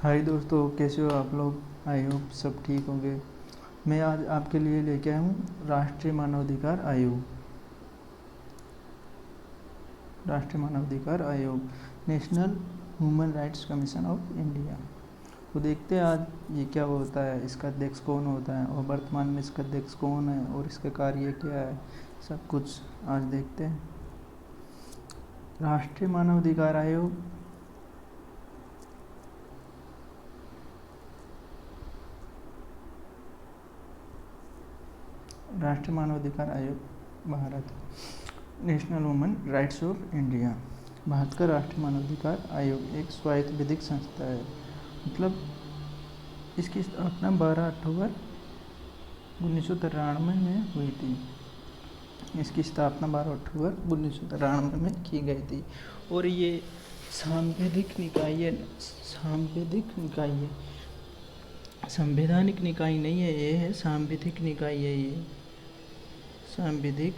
हाय दोस्तों, कैसे हो आप लोग। आई होप सब ठीक होंगे। मैं आज आपके लिए लेके आया हूँ राष्ट्रीय मानवाधिकार आयोग। राष्ट्रीय मानवाधिकार आयोग, national human rights commission of India. तो देखते हैं आज ये क्या होता है, इसका अध्यक्ष कौन होता है और वर्तमान में इसका अध्यक्ष कौन है और इसका कार्य क्या है, सब कुछ आज देखते हैं। राष्ट्रीय मानवाधिकार आयोग राष्ट्रीय मानवाधिकार आयोग Bharat, national human rights of India. Bharat का राष्ट्रीय मानवाधिकार आयोग एक स्वायत्त विधिक संस्था है। मतलब इसकी स्थापना 12 अक्टूबर 1993 में हुई थी। इसकी स्थापना 12 अक्टूबर 1993 में की गई थी और ये सांविधिक निकाय है। संवैधानिक निकाय नहीं है, ये है सांविधिक निकाय है। ये सांविधिक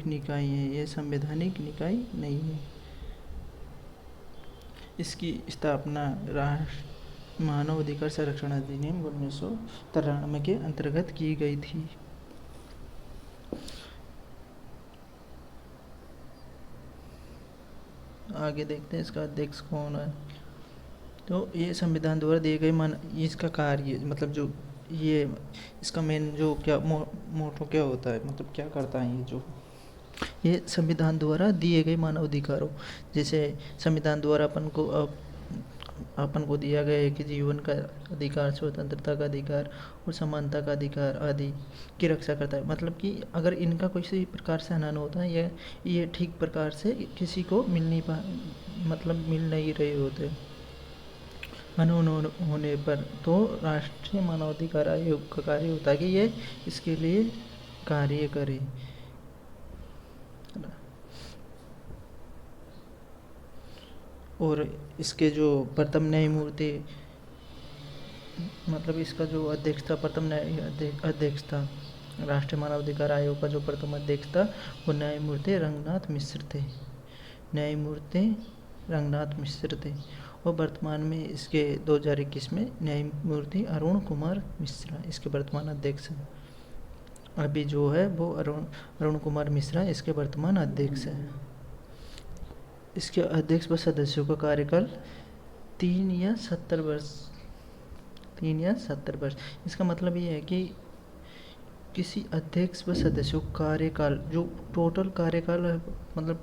निकाय है, ये संवैधानिक निकाय नहीं है। इसकी स्थापना राष्ट्र मानव अधिकार संरक्षण अधिनियम 1993 के अंतर्गत की गई थी। आगे देखते हैं इसका अध्यक्ष कौन है। तो ये संविधान द्वारा दिए गए इसका कार्य, मतलब जो ये इसका मेन जो क्या मोटो क्या होता है, मतलब क्या करता है ये संविधान द्वारा दिए गए मानव अधिकारों, जैसे संविधान द्वारा अपन को दिया गया है कि जीवन का अधिकार, स्वतंत्रता का अधिकार और समानता का अधिकार आदि की रक्षा करता है। मतलब कि अगर इनका किसी प्रकार से हनन होता है, ये ठीक प्रकार से किसी को मिल नहीं रहे होते हनन होने पर, तो राष्ट्रीय मानवाधिकार आयोग का कार्य होता है कि ये इसके लिए कार्य करे। और इसके जो प्रथम न्यायमूर्ति, मतलब इसका जो अध्यक्ष था, प्रथम अध्यक्ष था राष्ट्रीय मानवाधिकार आयोग का, जो प्रथम अध्यक्ष था वो न्यायमूर्ति रंगनाथ मिश्र थे। और वर्तमान में इसके 2021 में न्यायमूर्ति अरुण कुमार मिश्रा इसके वर्तमान अध्यक्ष हैं। अभी जो है वो अरुण कुमार मिश्रा इसके वर्तमान अध्यक्ष हैं। इसके अध्यक्ष व सदस्यों का कार्यकाल 3 या 70 वर्ष। इसका मतलब ये है कि किसी अध्यक्ष व सदस्यों कार्यकाल, जो टोटल कार्यकाल है, मतलब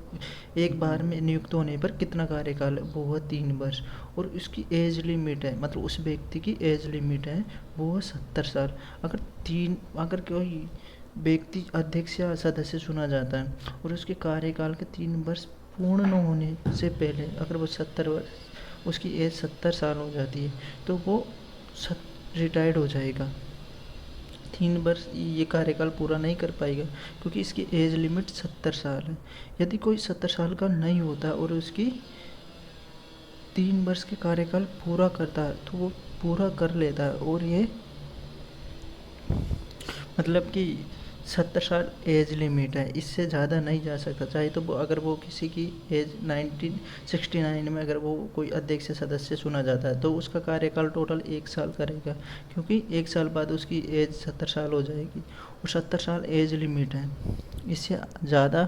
एक बार में नियुक्त होने पर कितना कार्यकाल है, वो है 3 वर्ष। और उसकी एज लिमिट है, मतलब उस व्यक्ति की एज लिमिट है वो है 70 साल। अगर कोई व्यक्ति अध्यक्ष या सदस्य चुना जाता है और उसके कार्यकाल के 3 वर्ष पूर्ण न होने से पहले अगर वो 70 वर्ष, उसकी एज 70 साल हो जाती है, तो वो रिटायर्ड हो जाएगा। 3 वर्ष ये कार्यकाल पूरा नहीं कर पाएगा क्योंकि इसकी एज लिमिट 70 साल है। यदि कोई 70 साल का नहीं होता और उसकी 3 वर्ष के कार्यकाल पूरा करता है तो वो पूरा कर लेता है। और ये मतलब कि 70 साल एज लिमिट है, इससे ज़्यादा नहीं जा सकता। चाहे तो वो अगर वो किसी की एज 1969 में अगर वो कोई अध्यक्ष सदस्य चुना जाता है तो उसका कार्यकाल टोटल 1 साल करेगा, क्योंकि 1 साल बाद उसकी एज 70 साल हो जाएगी और 70 साल एज लिमिट है, इससे ज़्यादा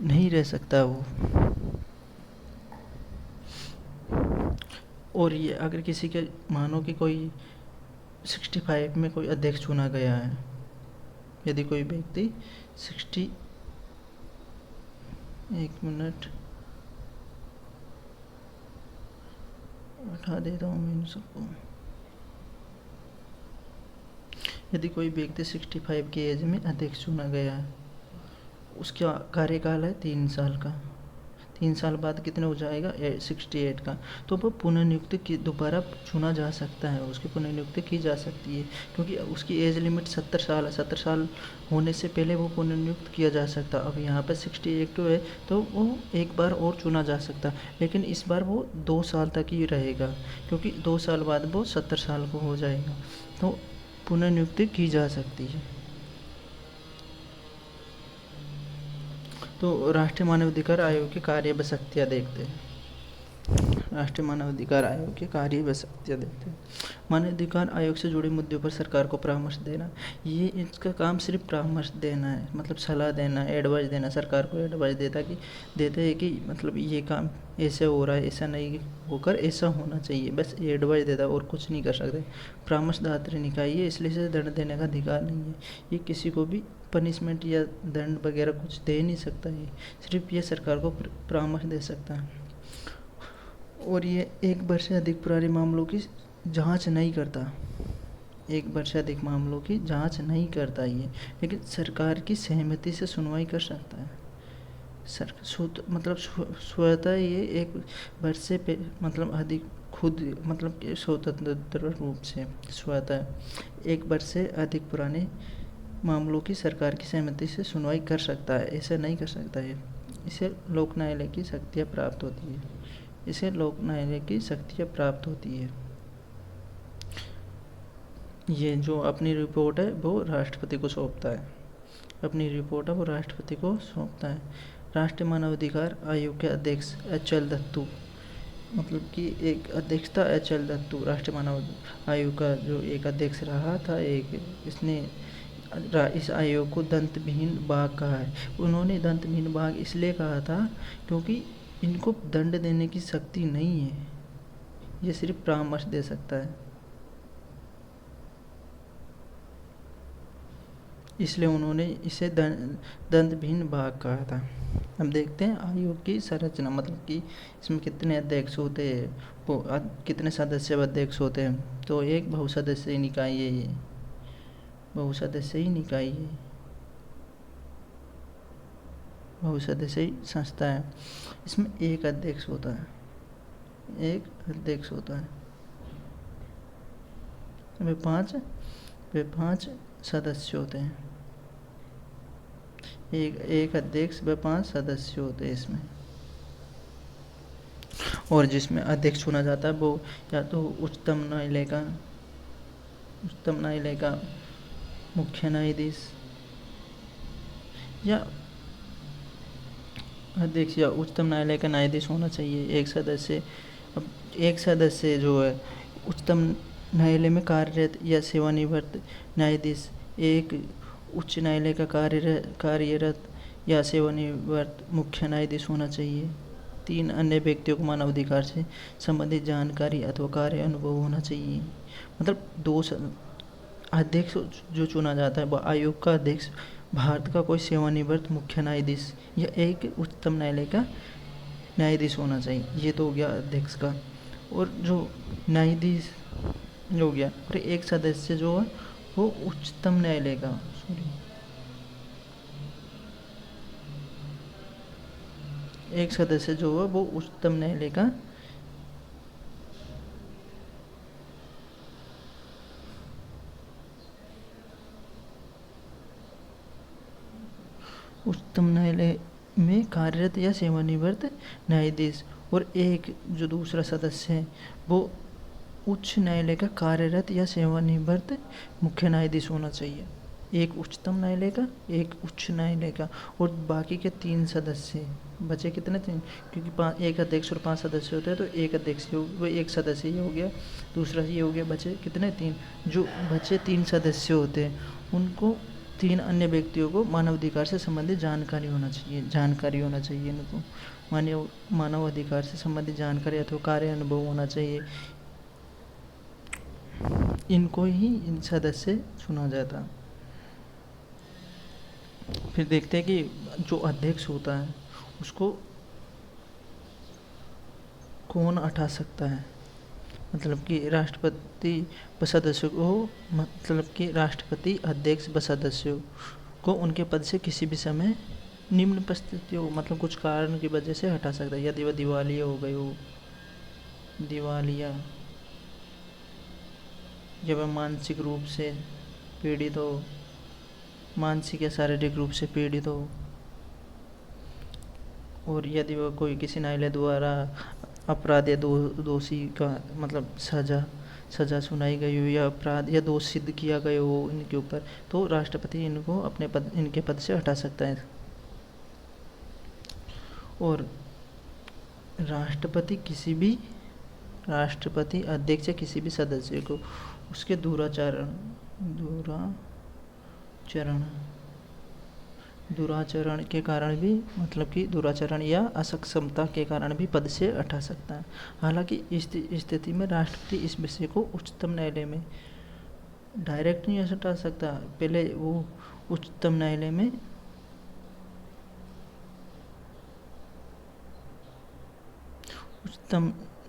नहीं रह सकता वो। और ये अगर किसी के मानो कि कोई 65 में कोई अध्यक्ष चुना गया है, यदि कोई व्यक्ति 1 मिनट उठा देता हूँ मैं इन सबको। यदि कोई व्यक्ति 65 की एज में अध्यक्ष चुना गया है, उसका कार्यकाल है 3 साल का। 3 साल बाद कितने हो जाएगा, 68 का। तो वो पुनर्नियुक्ति की दोबारा चुना जा सकता है, उसकी पुनर्नियुक्ति की जा सकती है, क्योंकि उसकी एज लिमिट 70 साल है। 70 साल होने से पहले वो पुनर्नियुक्त किया जा सकता। अब यहाँ पर 68 है तो वो एक बार और चुना जा सकता, लेकिन इस बार वो 2 साल तक ही रहेगा, क्योंकि 2 साल बाद वो 70 साल को हो जाएगा, तो पुनर्नियुक्ति की जा सकती है। तो राष्ट्रीय मानवाधिकार आयोग के कार्य व शक्तियाँ देखते हैं। राष्ट्रीय मानवाधिकार आयोग के कार्य व शक्तियाँ देखते हैं। मानवाधिकार आयोग से जुड़े मुद्दों पर सरकार को परामर्श देना, ये इसका काम सिर्फ परामर्श देना है, मतलब सलाह देना, एडवाइस देना। सरकार को एडवाइस देते हैं कि मतलब ये काम ऐसे हो रहा है, ऐसा नहीं होकर ऐसा होना चाहिए, बस एडवाइस देता है और कुछ नहीं कर सकते। परामर्शदात्री निकाय ये इसलिए से दंड देने का अधिकार नहीं है, ये किसी को भी पनिशमेंट या दंड वगैरह कुछ दे नहीं सकता है, सिर्फ ये सरकार को परामर्श दे सकता है। और ये 1 वर्ष से अधिक पुराने मामलों की जांच नहीं करता, 1 वर्ष से अधिक मामलों की जांच नहीं करता ये, लेकिन सरकार की सहमति से सुनवाई कर सकता है। मतलब स्वतः ये 1 वर्ष से मतलब अधिक खुद मतलब कि स्वतंत्र रूप से स्वतः 1 वर्ष से अधिक पुराने मामलों की सरकार की सहमति से सुनवाई कर सकता है, ऐसा नहीं कर सकता है। इसे लोक न्यायालय की शक्तियाँ प्राप्त होती है, इसे लोक न्यायालय की शक्तियाँ प्राप्त होती है। ये जो अपनी रिपोर्ट है वो राष्ट्रपति को सौंपता है, अपनी रिपोर्ट है वो राष्ट्रपति को सौंपता है। राष्ट्रीय मानवाधिकार आयोग के अध्यक्ष HL दत्तू, मतलब कि एक अध्यक्ष था HL दत्तू, राष्ट्रीय मानव आयोग का जो एक अध्यक्ष रहा था। इसने इस आयोग को दंतविहीन बाघ कहा है। उन्होंने दंतविहीन बाघ इसलिए कहा था क्योंकि इनको दंड देने की शक्ति नहीं है, ये सिर्फ परामर्श दे सकता है, इसलिए उन्होंने इसे दंतविहीन बाघ कहा था। अब देखते हैं आयोग की संरचना, मतलब कि इसमें कितने अध्यक्ष होते हैं, वो कितने सदस्य अध्यक्ष होते हैं। तो एक बहुसदस्यीय निकाय है, ये बहुसदस्यीय निकाय है, बहुसदस्यीय संस्था है। इसमें एक अध्यक्ष होता है, एक अध्यक्ष होता है। वे पांच सदस्य होते हैं, एक अध्यक्ष व 5 सदस्य होते हैं इसमें। और जिसमें अध्यक्ष चुना जाता है वो या तो उच्चतम न्यायालय का मुख्य न्यायाधीश या अध्यक्ष या उच्चतम न्यायालय का न्यायाधीश होना चाहिए, एक सदस्य। अब एक सदस्य जो है उच्चतम न्यायालय में कार्यरत या सेवानिवृत्त न्यायाधीश, एक उच्च न्यायालय का कार्यरत या सेवानिवृत्त मुख्य न्यायाधीश होना चाहिए। 3 अन्य व्यक्तियों को मानवाधिकार से संबंधित जानकारी अथवा कार्य अनुभव होना चाहिए। मतलब 2 अध्यक्ष जो चुना जाता है वो आयोग का अध्यक्ष भारत का कोई सेवानिवृत्त मुख्य न्यायाधीश या एक उच्चतम न्यायालय का न्यायाधीश होना चाहिए। ये तो हो गया अध्यक्ष का। और जो न्यायाधीश हो गया, और एक सदस्य जो है वो उच्चतम न्यायालय का, एक सदस्य जो है वो उच्चतम न्यायालय का उच्चतम न्यायालय में कार्यरत या सेवानिवृत्त न्यायाधीश। और एक जो दूसरा सदस्य है वो उच्च न्यायालय का कार्यरत या सेवानिवृत्त मुख्य न्यायाधीश होना चाहिए। एक उच्चतम न्यायालय का, एक उच्च न्यायालय का, और बाकी के 3 सदस्य बचे कितने 3, क्योंकि एक अध्यक्ष और 5 सदस्य होते हैं, तो एक अध्यक्ष वो एक सदस्य ये हो गया, दूसरा ये हो गया, बचे कितने 3। जो बचे 3 सदस्य होते हैं उनको 3 अन्य व्यक्तियों को मानवाधिकार से संबंधित जानकारी होना चाहिए इनको मानव अधिकार से संबंधित जानकारी अथवा कार्य अनुभव होना चाहिए। इनको ही इन सदस्य चुना जाता। फिर देखते हैं कि जो अध्यक्ष होता है उसको कौन हटा सकता है। मतलब कि राष्ट्रपति व सदस्यों को, मतलब कि राष्ट्रपति अध्यक्ष व सदस्यों को उनके पद से किसी भी समय निम्न परिस्थितियों, मतलब कुछ कारण की वजह से हटा सकता है। यदि वह दिवालिया हो गई हो, जब वह मानसिक रूप से पीड़ित हो, मानसिक या शारीरिक रूप से पीड़ित हो, और यदि वह कोई किसी न्यायालय द्वारा अपराध या दोषी का मतलब सजा सुनाई गई हो, या अपराध या दोष सिद्ध किया गया हो इनके ऊपर, तो राष्ट्रपति इनको इनके पद से हटा सकता है। और राष्ट्रपति अध्यक्ष या किसी भी सदस्य को उसके दुराचरण के कारण भी, मतलब कि दुराचरण या असक्षमता के कारण भी पद से हटा सकता है। हालांकि इस स्थिति में राष्ट्रपति इस विषय को उच्चतम न्यायालय में डायरेक्ट नहीं हटा सकता, पहले वो उच्चतम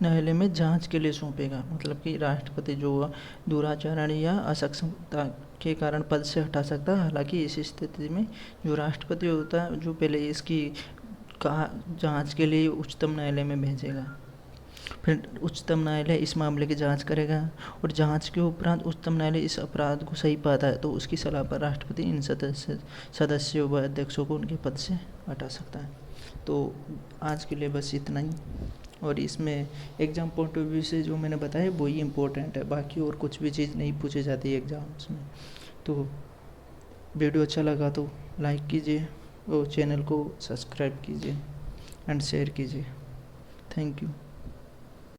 न्यायालय में जांच के लिए सौंपेगा। मतलब कि राष्ट्रपति जो दुराचरण या असक्षमता के कारण पद से हटा सकता है। हालांकि इस स्थिति में जो राष्ट्रपति होता है जो पहले इसकी जांच के लिए उच्चतम न्यायालय में भेजेगा, फिर उच्चतम न्यायालय इस मामले की जांच करेगा और जांच के उपरांत उच्चतम न्यायालय इस अपराध को सही पाता है तो उसकी सलाह पर राष्ट्रपति इन सदस्यों व अध्यक्षों को उनके पद से हटा सकता है। तो आज के लिए बस इतना ही। और इसमें एग्ज़ाम पॉइंट ऑफ व्यू से जो मैंने बताया वही इम्पोर्टेंट है, बाकी और कुछ भी चीज़ नहीं पूछी जाती है एग्ज़ाम्स में। तो वीडियो अच्छा लगा तो लाइक कीजिए और चैनल को सब्सक्राइब कीजिए एंड शेयर कीजिए। Thank you.